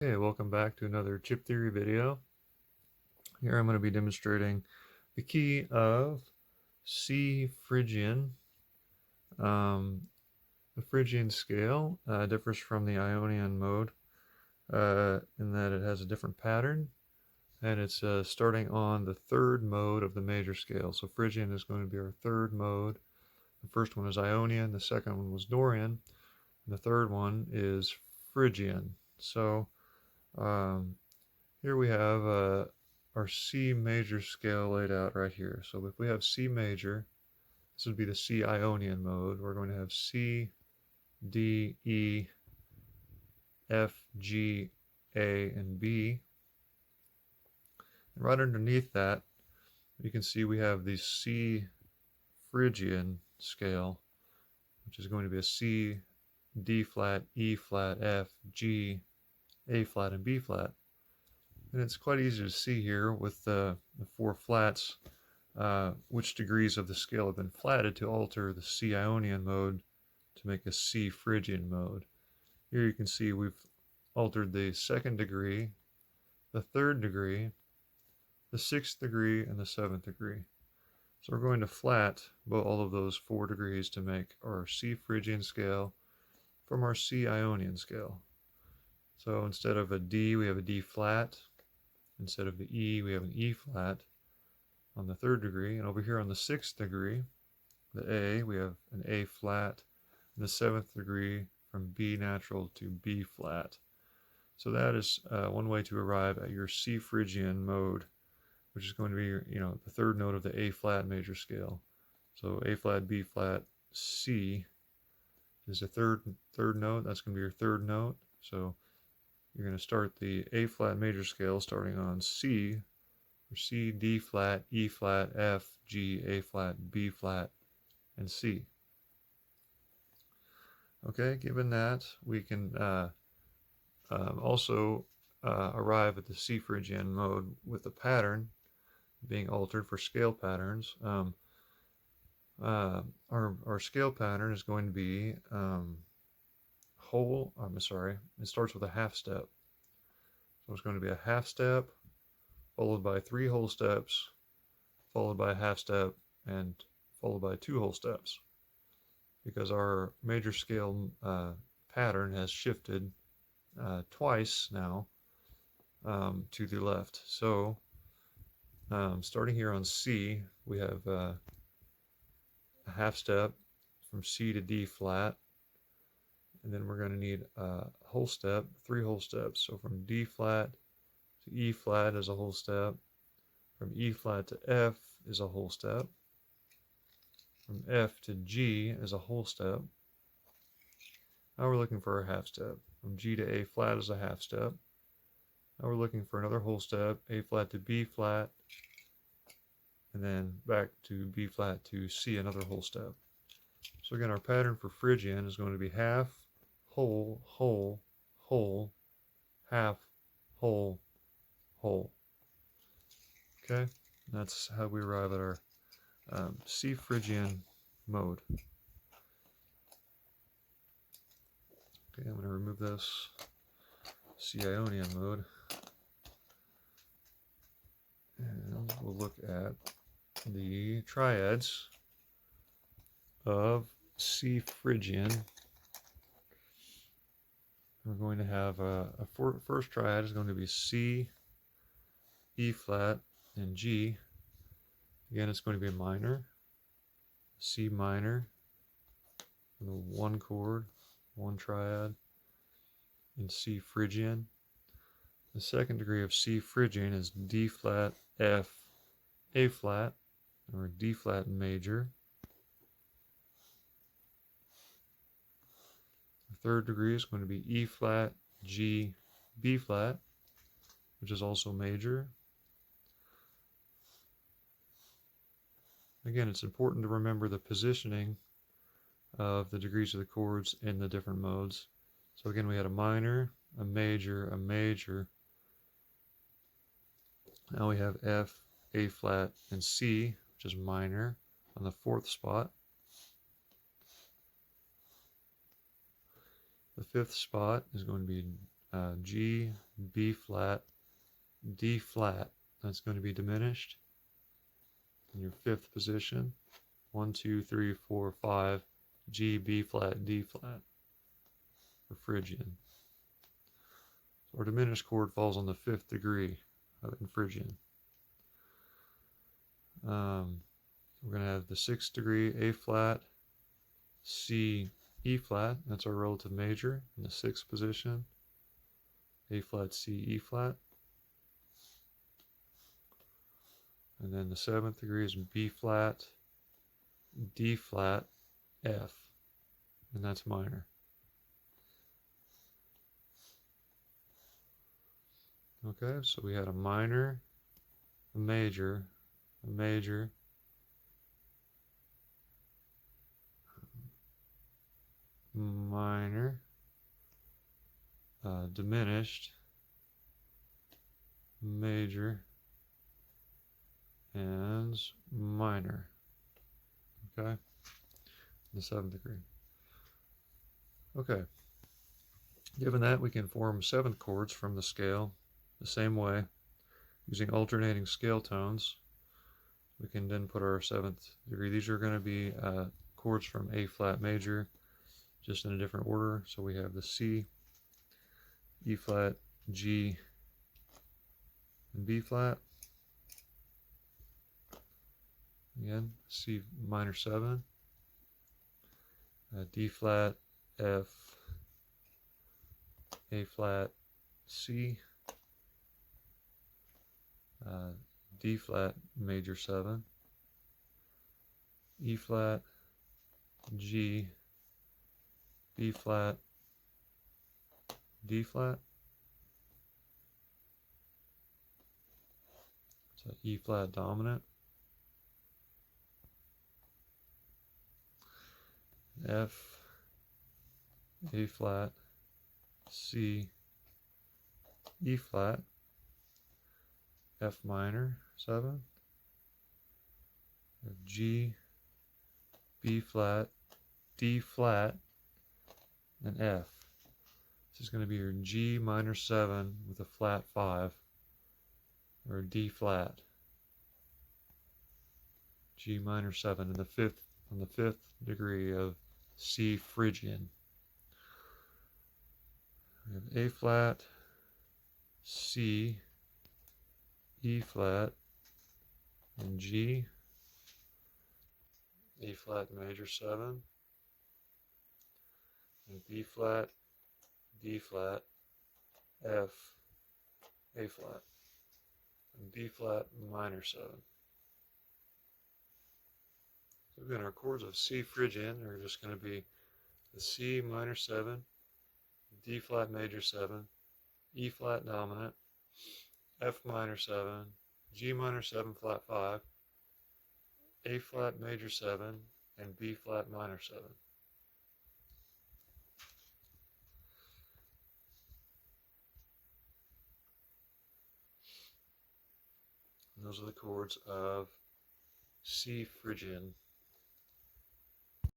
Hey, welcome back to another chip theory video. Here I'm going to be demonstrating the key of C Phrygian. Um, the Phrygian scale differs from the Ionian mode in that it has a different pattern, and it's starting on the third mode of the major scale. So Phrygian is going to be our third mode. The first one is Ionian, the second one was Dorian, and the third one is Phrygian. So um, here we have our C major scale laid out right here. So if we have C major, this would be the C Ionian mode. We're going to have C, D, E, F, G, A, and B. And right underneath that, you can see we have the C Phrygian scale, which is going to be a C, D flat, E flat, F, G, A flat, and B flat. And it's quite easy to see here with the four flats which degrees of the scale have been flatted to alter the C Ionian mode to make a C Phrygian mode. Here you can see we've altered the second degree, the third degree, the sixth degree, and the seventh degree. So we're going to flat all of those 4 degrees to make our C Phrygian scale from our C Ionian scale. So instead of a D, we have a D flat. Instead of the E, we have an E flat on the third degree. And over here on the sixth degree, the A, we have an A flat. In the seventh degree, from B natural to B flat. So that is one way to arrive at your C Phrygian mode, which is going to be the third note of the A flat major scale. So A flat, B flat, C is the third note. That's going to be your third note. So you're going to start the A flat major scale starting on C, or C, D flat, E flat, F, G, A flat, B flat, and C. Okay, given that, we can also arrive at the C Phrygian mode with the pattern being altered for scale patterns. Our scale pattern is going to be it starts with a half step. So it's going to be a half step, followed by 3 whole steps, followed by a half step, and followed by 2 whole steps. Because our major scale pattern has shifted twice now to the left. So starting here on C, we have a half step from C to D flat, and then we're going to need a whole step, 3 whole steps. So from D flat to E flat is a whole step, from E flat to F is a whole step, from F to G is a whole step. Now we're looking for a half step. From G to A flat is a half step. Now we're looking for another whole step, A flat to B flat, and then back to B flat to C, another whole step. So again, our pattern for Phrygian is going to be half, whole, whole, whole, half, whole, whole. Okay, that's how we arrive at our C Phrygian mode. Okay, I'm going to remove this C Ionian mode. And we'll look at the triads of C Phrygian. We're going to have first triad is going to be C, E flat, and G. Again, it's going to be a minor, C minor, and a 1 chord, 1 triad, in C Phrygian. The second degree of C Phrygian is D flat, F, A flat, or D flat major. The third degree is going to be E flat, G, B flat, which is also major. Again, it's important to remember the positioning of the degrees of the chords in the different modes. So again, we had a minor, a major, a major. Now we have F, A flat, and C, which is minor, on the 4th spot. The 5th spot is going to be G, B flat, D flat. That's going to be diminished in your fifth position. 1, 2, 3, 4, 5. G, B flat, D flat for Phrygian. So our diminished chord falls on the fifth degree in Phrygian. We're going to have the sixth degree, A flat, C, E flat. That's our relative major in the sixth position. A flat, C, E flat. And then the seventh degree is B flat, D flat, F. And that's minor. Okay, so we had a minor, a major, a major, minor, diminished, major, and minor. Okay, the seventh degree. Okay, given that, we can form seventh chords from the scale the same way, using alternating scale tones. We can then put our seventh degree. These are going to be chords from A flat major, just in a different order. So we have the C, E flat, G, and B flat. Again, C minor 7, D flat, F, A flat, C, D flat major 7, E flat, G, B flat, D flat. So E flat dominant, F, A flat, C, E flat, F minor 7, G, B flat, D flat, and F. This is going to be your G minor 7 with a flat 5, or D flat. G minor 7 in the fifth, on the fifth degree of C Phrygian. We have A flat, C, E flat, and G, E flat major 7, and B flat, D flat, F, A flat, and B flat minor 7. So again, our chords of C Phrygian are just going to be the C minor 7, D flat major 7, E flat dominant, F minor 7, G minor 7 flat 5, A flat major 7, and B flat minor 7. And those are the chords of C Phrygian.